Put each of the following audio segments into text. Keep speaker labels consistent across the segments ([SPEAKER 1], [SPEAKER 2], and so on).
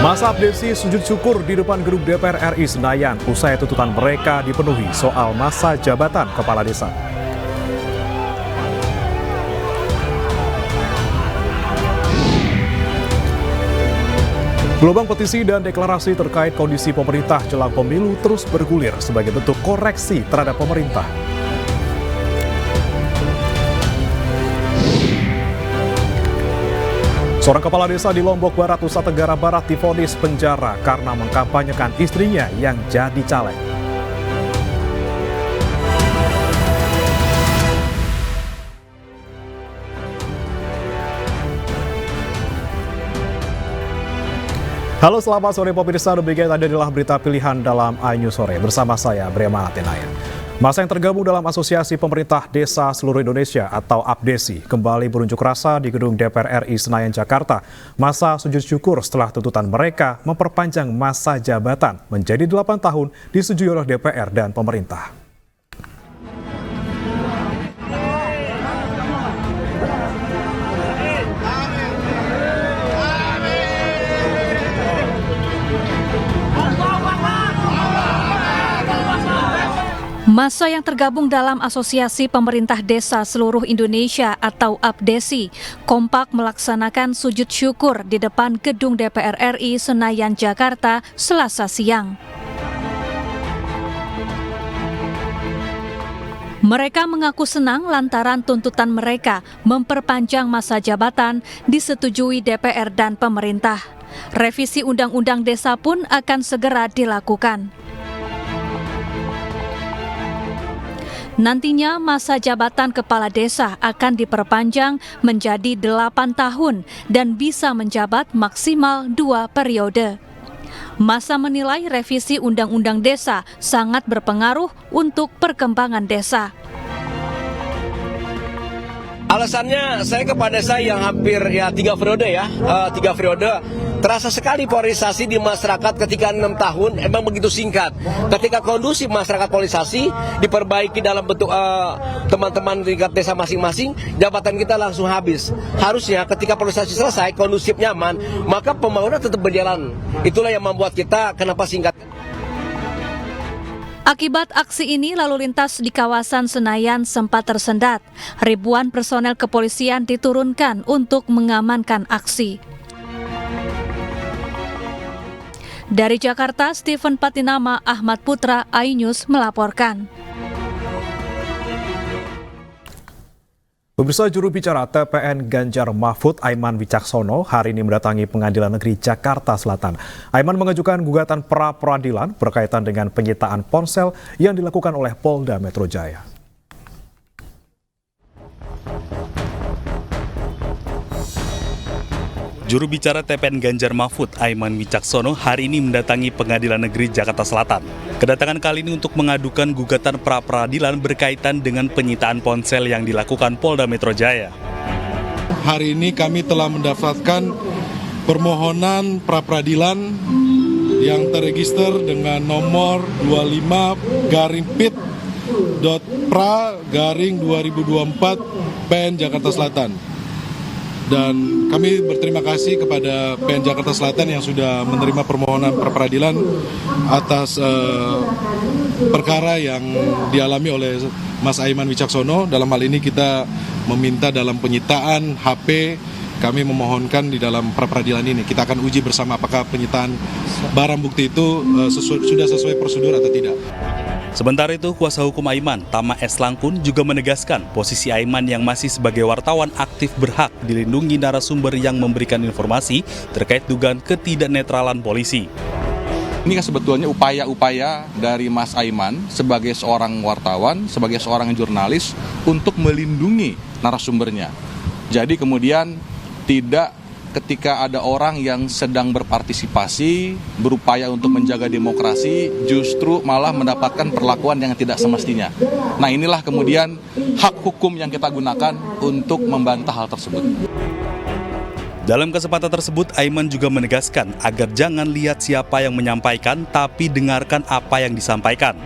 [SPEAKER 1] Masa abdesi sujud syukur di depan gedung DPR RI Senayan usai tuntutan mereka dipenuhi soal masa jabatan kepala desa. Gelombang petisi dan deklarasi terkait kondisi pemerintah jelang pemilu terus bergulir sebagai bentuk koreksi terhadap pemerintah. Seorang kepala desa di Lombok Barat, Nusa Tenggara Barat divonis penjara karena mengkampanyekan istrinya yang jadi caleg. Halo, selamat sore pemirsa. Demikian tadi adalah berita pilihan dalam iNews Sore bersama saya Brema Atenaya. Masa yang tergabung dalam Asosiasi Pemerintah Desa Seluruh Indonesia atau APDESI kembali berunjuk rasa di gedung DPR RI Senayan, Jakarta. Masa sujud syukur setelah tuntutan mereka memperpanjang masa jabatan menjadi 8 tahun disetujui oleh DPR dan pemerintah.
[SPEAKER 2] Masa yang tergabung dalam Asosiasi Pemerintah Desa Seluruh Indonesia atau APDESI kompak melaksanakan sujud syukur di depan gedung DPR RI Senayan, Jakarta, Selasa siang. Mereka mengaku senang lantaran tuntutan mereka memperpanjang masa jabatan disetujui DPR dan pemerintah. Revisi Undang-Undang Desa pun akan segera dilakukan. Nantinya masa jabatan kepala desa akan diperpanjang menjadi 8 tahun dan bisa menjabat maksimal 2 periode. Masa menilai revisi Undang-Undang Desa sangat berpengaruh untuk perkembangan desa.
[SPEAKER 3] Alasannya saya kepada saya yang hampir 3 periode tiga periode terasa sekali polarisasi di masyarakat ketika 6 tahun emang begitu singkat. Ketika kondusif masyarakat polarisasi diperbaiki dalam bentuk teman-teman tingkat desa masing-masing, jabatan kita langsung habis. Harusnya ketika polarisasi selesai, kondusif nyaman, maka pembangunan tetap berjalan. Itulah yang membuat kita kenapa singkat.
[SPEAKER 2] Akibat aksi ini, lalu lintas di kawasan Senayan sempat tersendat. Ribuan personel kepolisian diturunkan untuk mengamankan aksi. Dari Jakarta, Stephen Patinama, Ahmad Putra, iNews melaporkan.
[SPEAKER 1] Pemirsa, juru bicara TPN Ganjar Mahfud Aiman Wicaksono hari ini mendatangi Pengadilan Negeri Jakarta Selatan. Aiman mengajukan gugatan pra-peradilan berkaitan dengan penyitaan ponsel yang dilakukan oleh Polda Metro Jaya.
[SPEAKER 4] Juru bicara TPN Ganjar Mahfud Aiman Wicaksono hari ini mendatangi Pengadilan Negeri Jakarta Selatan. Kedatangan kali ini untuk mengadukan gugatan pra-peradilan berkaitan dengan penyitaan ponsel yang dilakukan Polda Metro Jaya.
[SPEAKER 5] Hari ini kami telah mendaftarkan permohonan pra-peradilan yang terregister dengan nomor 25-pit.pra-2024 PN Jakarta Selatan. Dan kami berterima kasih kepada PN Jakarta Selatan yang sudah menerima permohonan pra-peradilan atas perkara yang dialami oleh Mas Aiman Wicaksono. Dalam hal ini kita meminta dalam penyitaan HP, kami memohonkan di dalam pra-peradilan ini. Kita akan uji bersama apakah penyitaan barang bukti itu sudah sesuai prosedur atau tidak.
[SPEAKER 4] Sementara itu, kuasa hukum Aiman, Tama S. Langkun, juga menegaskan posisi Aiman yang masih sebagai wartawan aktif berhak dilindungi narasumber yang memberikan informasi terkait dugaan ketidaknetralan polisi.
[SPEAKER 6] Ini kan sebetulnya upaya-upaya dari Mas Aiman sebagai seorang wartawan, sebagai seorang jurnalis untuk melindungi narasumbernya. Jadi kemudian tidak ketika ada orang yang sedang berpartisipasi, berupaya untuk menjaga demokrasi, justru malah mendapatkan perlakuan yang tidak semestinya. Nah, inilah kemudian hak hukum yang kita gunakan untuk membantah hal tersebut.
[SPEAKER 4] Dalam kesempatan tersebut, Aiman juga menegaskan agar jangan lihat siapa yang menyampaikan, tapi dengarkan apa yang disampaikan.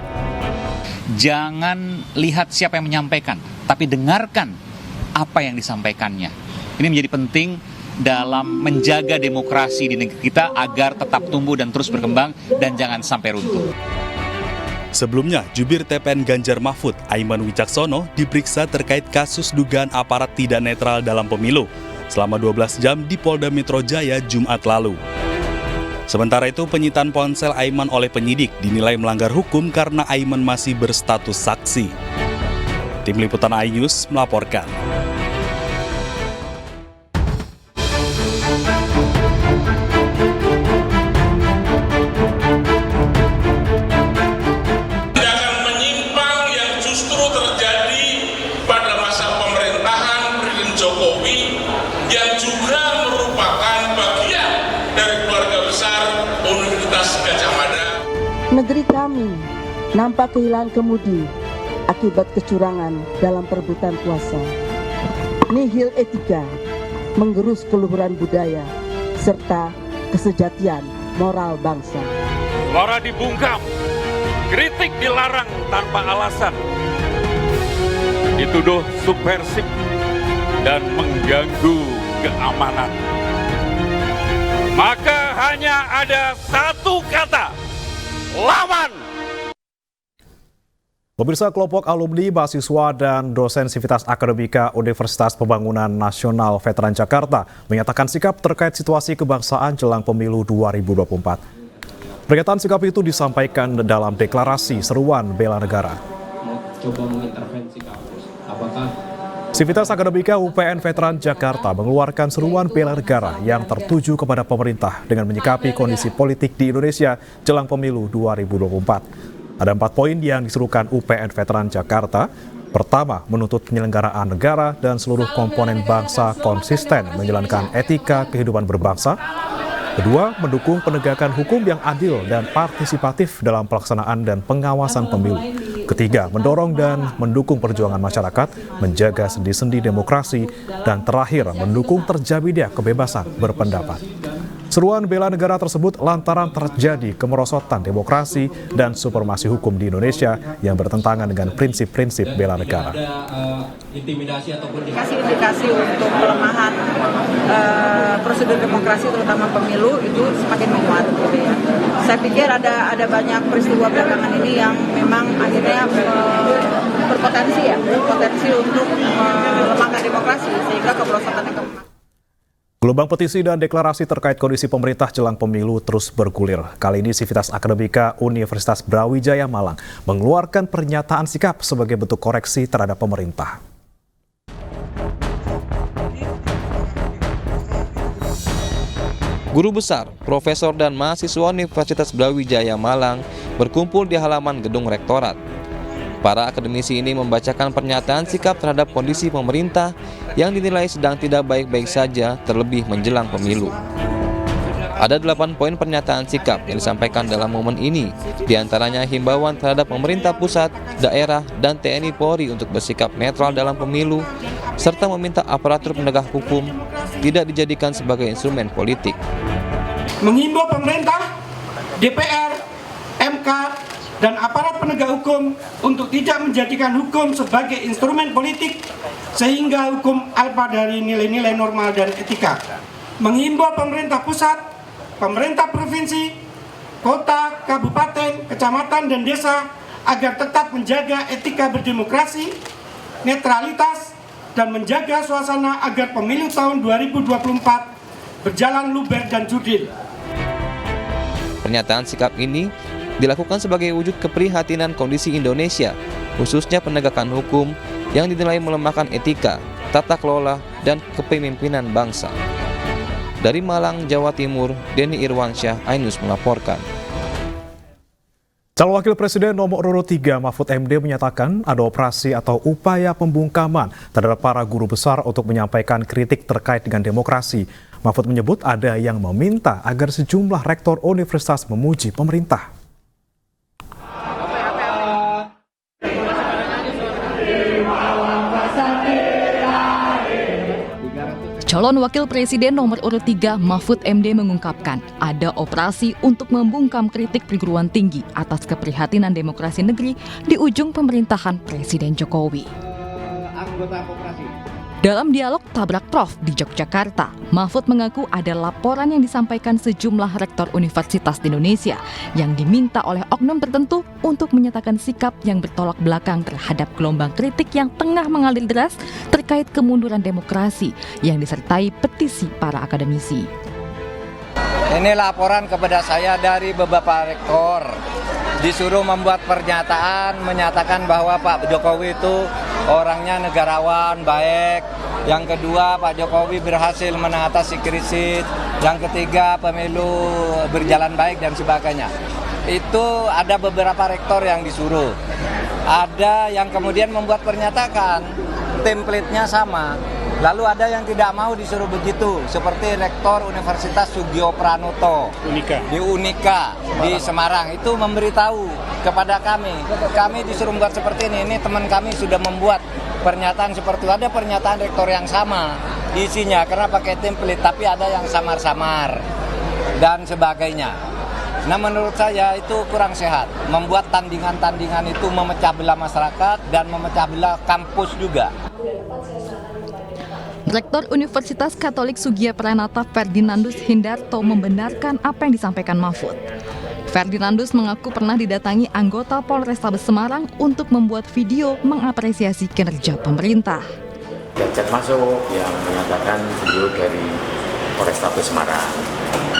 [SPEAKER 7] Jangan lihat siapa yang menyampaikan, tapi dengarkan apa yang disampaikannya. Ini menjadi penting dalam menjaga demokrasi di negeri kita agar tetap tumbuh dan terus berkembang dan jangan sampai runtuh.
[SPEAKER 4] Sebelumnya, jubir TPN Ganjar Mahfud, Aiman Wicaksono, diperiksa terkait kasus dugaan aparat tidak netral dalam pemilu selama 12 jam di Polda Metro Jaya Jumat lalu. Sementara itu, penyitaan ponsel Aiman oleh penyidik dinilai melanggar hukum karena Aiman masih berstatus saksi. Tim Liputan iNews melaporkan.
[SPEAKER 8] Tindakan menyimpang yang justru terjadi pada masa pemerintahan Presiden Jokowi yang juga merupakan bagian dari keluarga besar Universitas Gadjah Mada.
[SPEAKER 9] Negeri kami nampak kehilangan kemudi akibat kecurangan dalam perebutan kuasa. Nihil etika, menggerus keluhuran budaya, serta kesejatian moral bangsa.
[SPEAKER 10] Suara dibungkam, kritik dilarang tanpa alasan, dituduh subversif dan mengganggu keamanan. Maka hanya ada satu kata, lawan!
[SPEAKER 1] Pemirsa, kelompok alumni, mahasiswa, dan dosen Sivitas Akademika Universitas Pembangunan Nasional Veteran Jakarta menyatakan sikap terkait situasi kebangsaan jelang pemilu 2024. Pernyataan sikap itu disampaikan dalam deklarasi seruan bela negara. Sivitas Akademika UPN Veteran Jakarta mengeluarkan seruan bela negara yang tertuju kepada pemerintah dengan menyikapi kondisi politik di Indonesia jelang pemilu 2024. Ada 4 poin yang diserukan UPN Veteran Jakarta. Pertama, menuntut penyelenggaraan negara dan seluruh komponen bangsa konsisten menjalankan etika kehidupan berbangsa. Kedua, mendukung penegakan hukum yang adil dan partisipatif dalam pelaksanaan dan pengawasan pemilu. Ketiga, mendorong dan mendukung perjuangan masyarakat, menjaga sendi-sendi demokrasi, dan terakhir, mendukung terjadinya kebebasan berpendapat. Seruan bela negara tersebut lantaran terjadi kemerosotan demokrasi dan supremasi hukum di Indonesia yang bertentangan dengan prinsip-prinsip bela negara.
[SPEAKER 11] Indikasi untuk pelemahan prosedur demokrasi terutama pemilu itu semakin menguat gitu ya. Saya pikir ada banyak peristiwa belakangan ini yang memang akhirnya berpotensi untuk melemahkan demokrasi sehingga kemerosotannya kemana.
[SPEAKER 1] Gelombang petisi dan deklarasi terkait kondisi pemerintah jelang pemilu terus bergulir. Kali ini Sivitas Akademika Universitas Brawijaya Malang mengeluarkan pernyataan sikap sebagai bentuk koreksi terhadap pemerintah.
[SPEAKER 12] Guru besar, profesor dan mahasiswa Universitas Brawijaya Malang berkumpul di halaman gedung rektorat. Para akademisi ini membacakan pernyataan sikap terhadap kondisi pemerintah yang dinilai sedang tidak baik-baik saja, terlebih menjelang pemilu. Ada 8 poin pernyataan sikap yang disampaikan dalam momen ini, diantaranya himbauan terhadap pemerintah pusat, daerah, dan TNI Polri untuk bersikap netral dalam pemilu, serta meminta aparatur penegak hukum tidak dijadikan sebagai instrumen politik.
[SPEAKER 13] Mengimbau pemerintah, DPR, MK, dan aparat penegak hukum untuk tidak menjadikan hukum sebagai instrumen politik sehingga hukum alpa dari nilai-nilai normal dan etika. Mengimbau pemerintah pusat, pemerintah provinsi, kota, kabupaten, kecamatan, dan desa agar tetap menjaga etika berdemokrasi, netralitas, dan menjaga suasana agar pemilu tahun 2024 berjalan luber dan jurdil.
[SPEAKER 12] Pernyataan sikap ini dilakukan sebagai wujud keprihatinan kondisi Indonesia, khususnya penegakan hukum yang dinilai melemahkan etika, tata kelola, dan kepemimpinan bangsa. Dari Malang, Jawa Timur, Denny Irwansyah, iNews melaporkan.
[SPEAKER 1] Calon Wakil Presiden nomor urut 3 Mahfud MD menyatakan ada operasi atau upaya pembungkaman terhadap para guru besar untuk menyampaikan kritik terkait dengan demokrasi. Mahfud menyebut ada yang meminta agar sejumlah rektor universitas memuji pemerintah.
[SPEAKER 14] Calon Wakil Presiden nomor urut 3 Mahfud MD mengungkapkan ada operasi untuk membungkam kritik perguruan tinggi atas keprihatinan demokrasi negeri di ujung pemerintahan Presiden Jokowi. Dalam dialog Tabrak Prof di Yogyakarta, Mahfud mengaku ada laporan yang disampaikan sejumlah rektor universitas di Indonesia yang diminta oleh oknum tertentu untuk menyatakan sikap yang bertolak belakang terhadap gelombang kritik yang tengah mengalir deras terkait kemunduran demokrasi yang disertai petisi para akademisi.
[SPEAKER 15] Ini laporan kepada saya dari beberapa rektor, disuruh membuat pernyataan menyatakan bahwa Pak Jokowi itu orangnya negarawan, baik. Yang kedua, Pak Jokowi berhasil mengatasi krisis. Yang ketiga, pemilu berjalan baik dan sebagainya. Itu ada beberapa rektor yang disuruh. Ada yang kemudian membuat pernyataan, template-nya sama. Lalu ada yang tidak mau disuruh begitu, seperti Rektor Universitas Sugio Pranoto di Unika di Semarang itu memberitahu kepada kami disuruh membuat seperti ini teman kami sudah membuat pernyataan seperti itu. Ada pernyataan rektor yang sama isinya karena pakai template, tapi ada yang samar-samar dan sebagainya. Nah, menurut saya itu kurang sehat, membuat tandingan-tandingan itu memecah belah masyarakat dan memecah belah kampus juga.
[SPEAKER 14] Rektor Universitas Katolik Sugia Pranata Ferdinandus Hindarto membenarkan apa yang disampaikan Mahfud. Ferdinandus mengaku pernah didatangi anggota Polrestabes Semarang untuk membuat video mengapresiasi kinerja pemerintah.
[SPEAKER 16] Chat masuk yang menyatakan beliau dari Polrestabes Semarang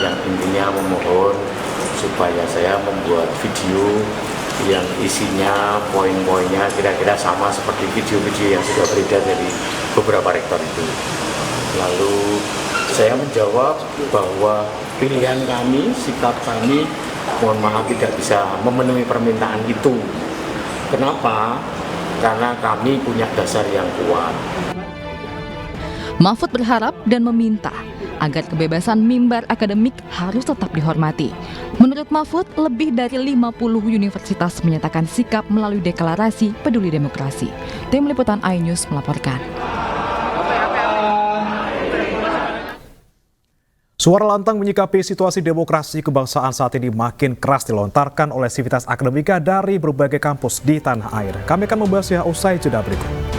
[SPEAKER 16] yang intinya memohon supaya saya membuat video yang isinya poin-poinnya kira-kira sama seperti video-video yang sudah beredar dari beberapa rektor itu. Lalu saya menjawab bahwa pilihan kami, sikap kami, mohon maaf tidak bisa memenuhi permintaan itu. Kenapa? Karena kami punya dasar yang kuat.
[SPEAKER 14] Mahfud berharap dan meminta agar kebebasan mimbar akademik harus tetap dihormati. Menurut Mahfud, lebih dari 50 universitas menyatakan sikap melalui deklarasi peduli demokrasi. Tim Liputan iNews melaporkan.
[SPEAKER 1] Suara lantang menyikapi situasi demokrasi kebangsaan saat ini makin keras dilontarkan oleh sivitas akademika dari berbagai kampus di tanah air. Kami akan membahasnya usai jeda berikut.